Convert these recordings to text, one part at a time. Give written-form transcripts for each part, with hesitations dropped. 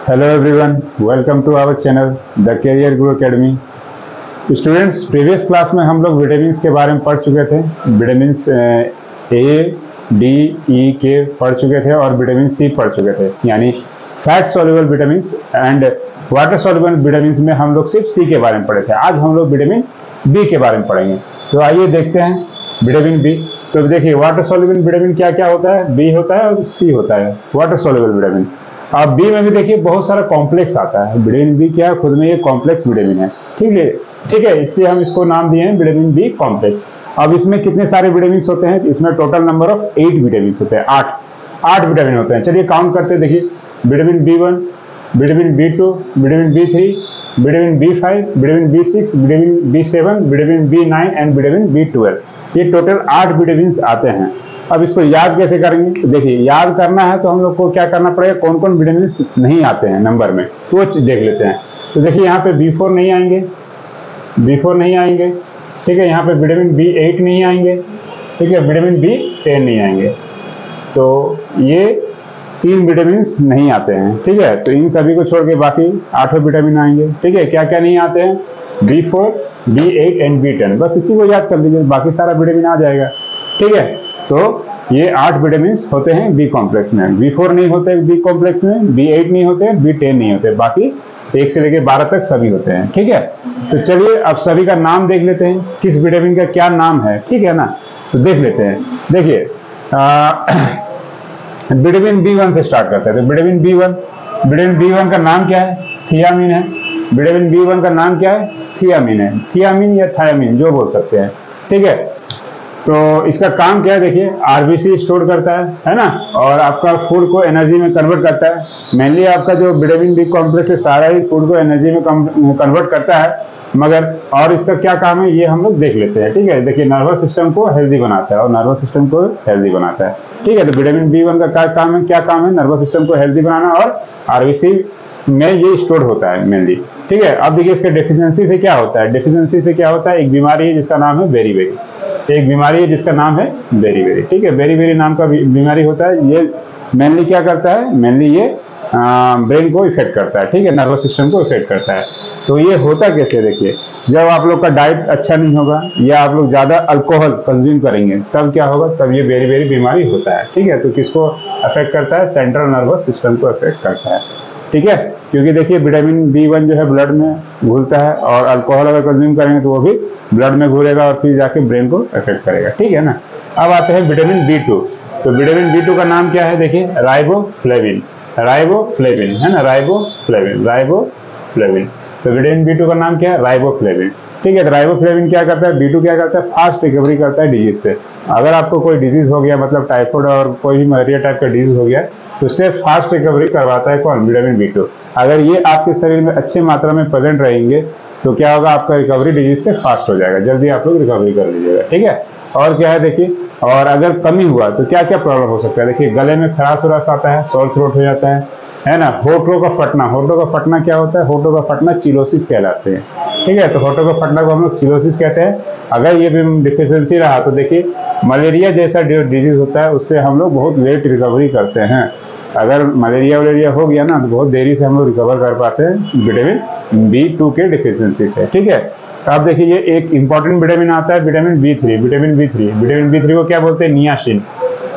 Hello everyone, welcome to our channel The Career Guru Academy। Students, previous class में हम लोग vitamins के बारे में पढ़ चुके थे। विटामिन्स ए, डी, ई, के पढ़ चुके थे और विटामिन सी पढ़ चुके थे, यानी fat soluble vitamins and water soluble vitamins में हम लोग सिर्फ सी के बारे में पढ़े थे। आज हम लोग विटामिन बी के बारे में पढ़ेंगे। तो आइए देखते हैं विटामिन बी। तो देखिए, वाटर सॉल्युबल विटामिन क्या क्या होता है, बी होता है और सी होता है, वाटर सॉल्युबल विटामिन। अब बी में भी देखिए बहुत सारा कॉम्प्लेक्स आता है। विटामिन बी क्या है, खुद में ये कॉम्प्लेक्स विटामिन है। ठीक है, इसलिए हम इसको नाम दिए हैं विटामिन बी कॉम्प्लेक्स। अब इसमें कितने सारे विटामिन होते हैं? इसमें टोटल नंबर ऑफ 8 विटामिन होते हैं। 8 विटामिन होते हैं। चलिए काउंट करते हैं। देखिए, vitamin B1, vitamin B2, vitamin B3, vitamin B5, vitamin B6, vitamin B7, vitamin B9 and vitamin B12। ये टोटल 8 विटामिन आते हैं। अब इसको याद कैसे करेंगे? तो देखिए, याद करना है तो हम लोग को क्या करना पड़ेगा, कौन कौन विटामिन नहीं आते हैं नंबर में, तो वो देख लेते हैं। तो देखिए, यहाँ पे B4 नहीं आएंगे, B4 नहीं आएंगे। ठीक है, यहाँ पे विटामिन B8 नहीं आएंगे। ठीक है, विटामिन B10 नहीं आएंगे। तो ये 3 विटामिन नहीं आते हैं। ठीक है, तो इन सभी को छोड़ के बाकी 8 विटामिन आएंगे। ठीक है, क्या क्या नहीं आते हैं? B4, B8 and B10। बस इसी को याद कर लीजिए, बाकी सारा विटामिन आ जाएगा। ठीक है, तो ये 8 विटामिन होते हैं बी कॉम्प्लेक्स में। B4 नहीं होते बी कॉम्प्लेक्स में, B8 नहीं होते, B10 नहीं होते, बाकी 1 से लेकर 12 तक सभी होते हैं। ठीक है, तो चलिए अब सभी का नाम देख लेते हैं, किस विटामिन का क्या नाम है। ठीक है ना, तो देख लेते हैं। देखिए, विटामिन B1 से स्टार्ट करते हैं। तो विटामिन B1 का नाम क्या है? थियामिन है। विटामिन B1 का नाम क्या है? थियामिन है। थियामिन या थायामिन जो बोल सकते हैं। ठीक है, तो इसका काम क्या है? देखिए, आरबीसी स्टोर करता है ना, और आपका फूड को एनर्जी में कन्वर्ट करता है। मेनली आपका जो विटामिन बी कॉम्प्लेक्स है सारा ही फूड को एनर्जी में कन्वर्ट करता है, मगर और इसका क्या काम है ये हम लोग देख लेते हैं। ठीक है, देखिए, नर्वस सिस्टम को हेल्दी बनाता है और नर्वस सिस्टम को हेल्दी बनाता है। ठीक है, तो विटामिन B1 का क्या काम है? नर्वस सिस्टम को हेल्दी बनाना, और आरबीसी में ये स्टोर होता है मेनली। ठीक है, अब देखिए, इसके डेफिशिएंसी से क्या होता है? डेफिशिएंसी से क्या होता है? एक बीमारी है जिसका नाम है बेरी। एक बीमारी है जिसका नाम है बेरी। ठीक है, बेरी नाम का बीमारी होता है। ये मेनली क्या करता है? मेनली ये ब्रेन को इफेक्ट करता है। ठीक है, नर्वस सिस्टम को इफेक्ट करता है। तो ये होता कैसे? देखिए, जब आप लोग का डाइट अच्छा नहीं होगा या आप लोग ज्यादा अल्कोहल कंज्यूम करेंगे, तब क्या होगा? तब ये बेरी बीमारी होता है। ठीक है, तो किसको अफेक्ट करता है? सेंट्रल नर्वस सिस्टम को अफेक्ट करता है। ठीक है, क्योंकि देखिए, विटामिन B1 जो है ब्लड में घुलता है, और अल्कोहल अगर कंज्यूम करेंगे तो वो भी ब्लड में घुलेगा और फिर जाके ब्रेन को अफेक्ट करेगा। ठीक है ना। अब आते हैं विटामिन B2। तो विटामिन B2 का नाम क्या है? देखिए, राइबोफ्लेविन है ना, राइबोफ्लेविन। तो विटामिन B2 का नाम क्या है? राइबोफ्लेविन। ठीक है, तो राइबोफ्लेविन क्या करता है? B2 क्या करता है? फास्ट रिकवरी करता है डिजीज से। अगर आपको कोई डिजीज हो गया, मतलब टाइफाइड और कोई भी मलेरिया टाइप का डिजीज हो गया, तो उससे फास्ट रिकवरी करवाता है कौन? Vitamin B2। अगर ये आपके शरीर में अच्छी मात्रा में प्रेजेंट रहेंगे तो क्या होगा? आपका रिकवरी डिजीज से फास्ट हो जाएगा, जल्दी आप लोग रिकवरी कर लीजिएगा। ठीक है, और क्या है देखिए, और अगर कमी हुआ तो क्या क्या प्रॉब्लम हो सकता है? देखिए, गले में खराश उरास आता है, सोर थ्रोट हो जाता है ना। होठों का फटना क्या होता है? होठों का फटना चिलोसिस कहलाते हैं। ठीक है, तो होठों का फटना को हम लोग चिलोसिस कहते हैं। अगर ये भी डिफिशियंसी रहा तो देखिए, मलेरिया जैसा जो डिजीज होता है उससे हम लोग बहुत लेट रिकवरी करते हैं। अगर मलेरिया हो गया ना, तो बहुत देरी से हम लोग रिकवर कर पाते हैं विटामिन B2 के डिफिशियंसी से। ठीक है, तो आप देखिए, ये एक इंपॉर्टेंट विटामिन आता है विटामिन B3 को क्या बोलते हैं? नियासिन।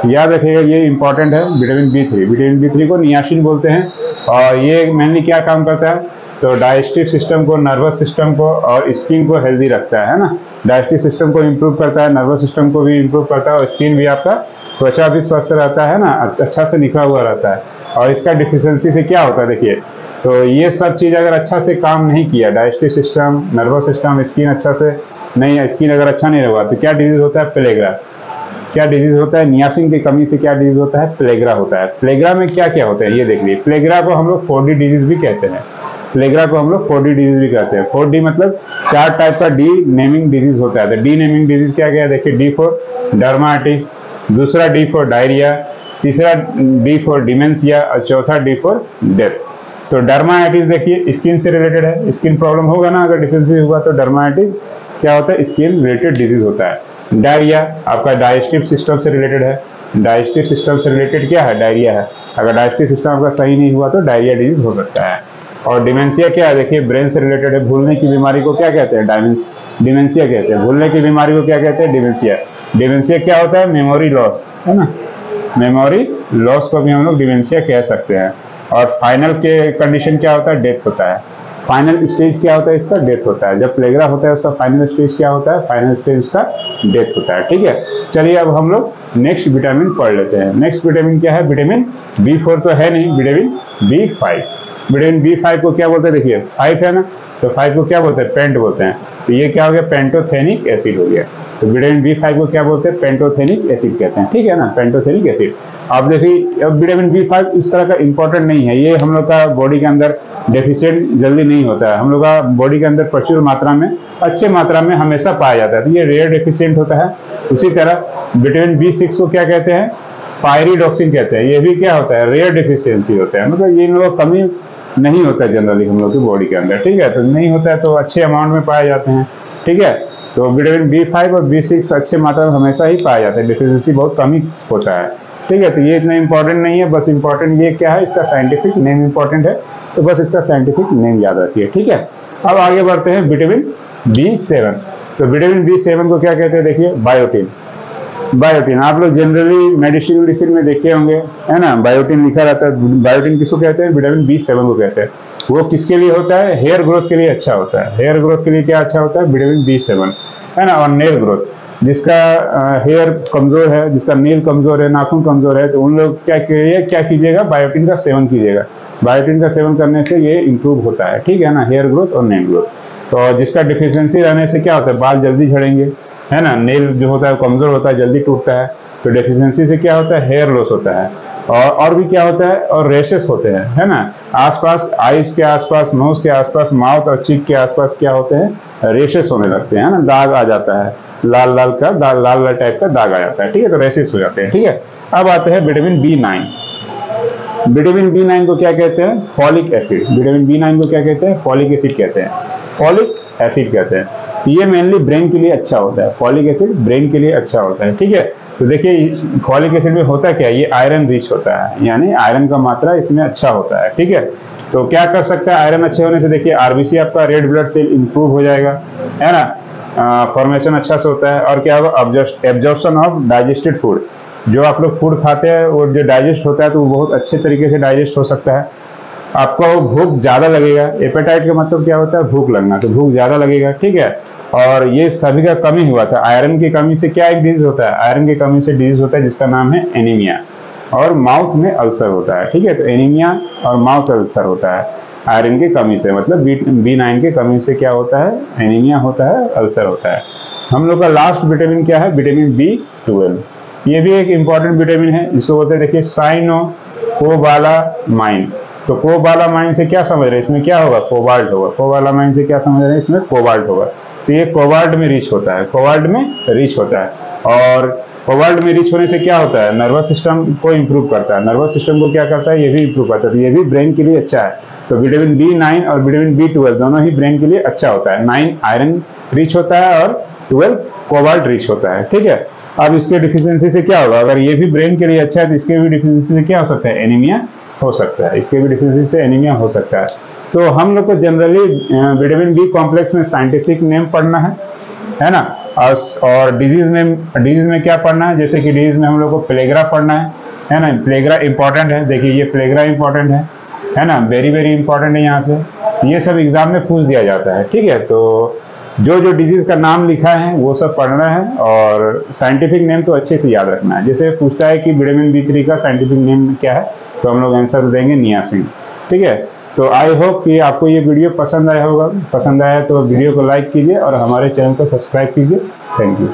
याद रखिएगा, ये इंपॉर्टेंट है विटामिन B3 को नियासिन बोलते हैं। और ये मेनली क्या काम करता है? तो डाइजेस्टिव सिस्टम को, नर्वस सिस्टम को और स्किन को हेल्दी रखता है ना। डाइजेस्टिव सिस्टम को इम्प्रूव करता है, नर्वस सिस्टम को भी इम्प्रूव करता है, और स्किन भी आपका त्वचा भी स्वस्थ रहता है ना, अच्छा से निखरा हुआ रहता है। और इसका डिफिशियंसी से क्या होता है? देखिए, तो ये सब चीज अगर अच्छा से काम नहीं किया, digestive system, nervous system, skin अच्छा से नहीं, स्किन अगर अच्छा नहीं रहा तो क्या डिजीज होता है? प्लेग्रा। क्या डिजीज होता है? नियासिन की कमी से क्या डिजीज होता है? प्लेग्रा होता है। प्लेग्रा में क्या क्या होता है ये देख लीजिए। प्लेग्रा को हम लोग 4D डिजीज भी कहते हैं। 4D मतलब 4 टाइप का डी नेमिंग डिजीज होता है। तो डी नेमिंग डिजीज क्या क्या है? देखिए, D फॉर डर्माटाइटिस, दूसरा D फॉर डायरिया, तीसरा D फॉर डिमेंशिया और चौथा D फॉर डेथ। तो डर्माटाइटिस देखिए, स्किन से रिलेटेड है, स्किन प्रॉब्लम होगा ना अगर डिफिशियंसी होगा तो डर्माटाइटिस क्या होता है? स्किन रिलेटेड डिजीज होता है। डायरिया आपका डाइजेस्टिव सिस्टम से रिलेटेड है। डाइजेस्टिव सिस्टम से रिलेटेड क्या है? डायरिया है। अगर डाइजेस्टिव सिस्टम आपका सही नहीं हुआ तो डायरिया डिजीज हो सकता है। और डिमेंशिया क्या है, देखिए ब्रेन से रिलेटेड है। भूलने की बीमारी को क्या कहते हैं, डिमेंशिया कहते हैं। भूलने की बीमारी को क्या कहते हैं, डिमेंशिया। डिमेंशिया क्या होता है, मेमोरी लॉस, है ना, मेमोरी लॉस को भी हम लोग डिमेंशिया कह सकते हैं। और फाइनल के कंडीशन क्या होता है, डेथ होता है। फाइनल स्टेज क्या होता है इसका, डेथ होता है। जब प्लेगरा होता है उसका फाइनल स्टेज क्या होता है, फाइनल स्टेज उसका डेथ होता है। ठीक है, चलिए अब हम लोग नेक्स्ट विटामिन पढ़ लेते हैं। नेक्स्ट विटामिन क्या है, विटामिन B4 तो है नहीं, विटामिन B5। विटामिन B5 को क्या बोलते हैं, देखिए 5 है ना, तो 5 को क्या बोलते हैं, पेंट बोलते हैं। तो ये क्या हो गया, पेंटोथेनिक एसिड हो गया। तो विटामिन B5 को क्या बोलते हैं, पेंटोथेनिक एसिड कहते हैं। ठीक है ना, पेंटोथेनिक एसिड। अब देखिए, अब विटामिन B5 इस तरह का इंपॉर्टेंट नहीं है, ये हम लोग का बॉडी के अंदर डेफिशिएंट जल्दी नहीं होता है। हम लोग का बॉडी के अंदर प्रचुर मात्रा में, अच्छे मात्रा में हमेशा पाया जाता है, तो ये रेयर डेफिशिएंट होता है। उसी तरह विटामिन B6 को क्या कहते हैं, पायरिडॉक्सिन कहते हैं। ये भी क्या होता है, रेयर डेफिशिएंसी होता है, मतलब ये लोग कमी नहीं होता है जनरली हम लोग की बॉडी के अंदर। ठीक है, तो नहीं होता है तो अच्छे अमाउंट में पाए जाते हैं। ठीक है, तो विटामिन B5 और B6 अच्छे मात्रा में हमेशा ही पाया जाता है, डेफिशिएंसी बहुत कम ही होता है। ठीक है, तो ये इतना इंपॉर्टेंट नहीं है, बस इंपॉर्टेंट ये क्या है, इसका साइंटिफिक नेम इंपॉर्टेंट है, तो बस इसका साइंटिफिक नेम याद रखिए। ठीक है, अब आगे बढ़ते हैं विटामिन B7। तो विटामिन B7 को क्या कहते हैं, देखिए बायोटिन। बायोटिन आप लोग जनरली मेडिसिन में देखे होंगे, है ना, बायोटिन लिखा रहता है। बायोटिन किसको कहते हैं, विटामिन B7 को कहते हैं। वो किसके लिए होता है, हेयर ग्रोथ के लिए अच्छा होता है। हेयर ग्रोथ के लिए क्या अच्छा होता है, विटामिन B7, है ना। और नेल ग्रोथ, जिसका हेयर कमजोर है, जिसका नील कमजोर है, नाखून कमजोर है, तो उन लोग क्या कीजिएगा, बायोटिन का सेवन कीजिएगा। बायोटिन का सेवन करने से ये इंप्रूव होता है। ठीक है ना, हेयर ग्रोथ और नेल ग्रोथ। तो जिसका डिफिशियंसी रहने से क्या होता है, बाल जल्दी झड़ेंगे, है ना, नेल जो होता है कमजोर होता है, जल्दी टूटता है। तो डेफिशिएंसी से क्या होता है, हेयर लॉस होता है। और भी क्या होता है, और रेशेस होते हैं, है ना, आसपास आईज के आसपास, नोज के आसपास, माउथ और चीक के आसपास क्या होते हैं, रेशेस होने लगते हैं, ना, दाग आ जाता है, लाल लाल टाइप का दाग आ जाता है। ठीक है, तो रेशेस हो जाते हैं। ठीक है, अब आते हैं विटामिन B9। विटामिन B9 को क्या कहते हैं, फॉलिक एसिड। विटामिन B9 को क्या कहते हैं, फॉलिक एसिड कहते हैं, फॉलिक एसिड कहते हैं। ये मेनली ब्रेन के लिए अच्छा होता है, फॉलिक एसिड ब्रेन के लिए अच्छा होता है। ठीक है, तो देखिए फॉलिक एसिड में होता क्या है, ये आयरन रिच होता है, यानी आयरन का मात्रा इसमें अच्छा होता है। ठीक है, तो क्या कर सकता है आयरन अच्छे होने से, देखिए आरबीसी आपका रेड ब्लड सेल इंप्रूव हो जाएगा, है ना, फॉर्मेशन अच्छा से होता है। और क्या होगा, एब्जॉर्प्शन ऑफ डाइजेस्टेड फूड, जो आप लोग फूड खाते हैं वो जो डाइजेस्ट होता है तो वो बहुत अच्छे तरीके से डाइजेस्ट हो सकता है। आपको भूख ज्यादा लगेगा, एपेटाइट का मतलब क्या होता है, भूख लगना, तो भूख ज्यादा लगेगा। ठीक है, और ये सभी का कमी हुआ था, आयरन की कमी से क्या एक डिजीज होता है, आयरन की कमी से डिजीज होता है जिसका नाम है एनीमिया, और माउथ में अल्सर होता है। ठीक है, तो एनीमिया और माउथ अल्सर होता है आयरन की कमी से, मतलब B9 की कमी से क्या होता है, एनीमिया होता है, अल्सर होता है। हम लोग का लास्ट विटामिन क्या है, विटामिन B12। ये भी एक इंपॉर्टेंट विटामिन है, जिसको बोलते हैं देखिए साइनोकोबालामाइन। तो कोबालामाइन से क्या समझ रहे हैं, इसमें क्या होगा, कोबाल्ट होगा। कोबालामाइन से क्या समझ रहे हैं, इसमें कोबाल्ट होगा। तो ये कोबाल्ट में रिच होता है, कोबाल्ट में रिच होता है। और कोबाल्ट में रिच होने से क्या होता है, नर्वस सिस्टम को इंप्रूव करता है। नर्वस सिस्टम को क्या करता है, ये भी इंप्रूव करता है, तो ये भी ब्रेन के लिए अच्छा है। तो विटामिन B9 और विटामिन B12 दोनों ही ब्रेन के लिए अच्छा होता है। 9 आयरन रिच होता है और 12 कोबाल्ट रिच होता है। ठीक है, अब इसके डिफिशियंसी से क्या होगा, अगर ये भी ब्रेन के लिए अच्छा है तो इसके भी डिफिशियंसी से क्या हो सकता है, एनीमिया हो सकता है। इसके भी डिफिशियंसी से एनीमिया हो सकता है। तो हम लोग को जनरली विटामिन बी कॉम्प्लेक्स में साइंटिफिक नेम पढ़ना है ना। और डिजीज में क्या पढ़ना है, जैसे कि डिजीज में हम लोग को प्लेग्रा पढ़ना है ना। प्लेग्रा इंपॉर्टेंट है, देखिए ये प्लेग्रा इंपॉर्टेंट है ना, वेरी वेरी इंपॉर्टेंट है। यहाँ से ये सब एग्जाम में पूछ दिया जाता है। ठीक है, तो जो डिजीज का नाम लिखा है वो सब पढ़ना है, और साइंटिफिक नेम तो अच्छे से याद रखना है। जैसे पूछता है कि विटामिन B3 का साइंटिफिक नेम क्या है, तो हम लोग आंसर देंगे नियासिन। ठीक है, तो आई होप कि आपको ये वीडियो पसंद आया होगा। पसंद आया तो वीडियो को लाइक कीजिए और हमारे चैनल को सब्सक्राइब कीजिए। Thank you.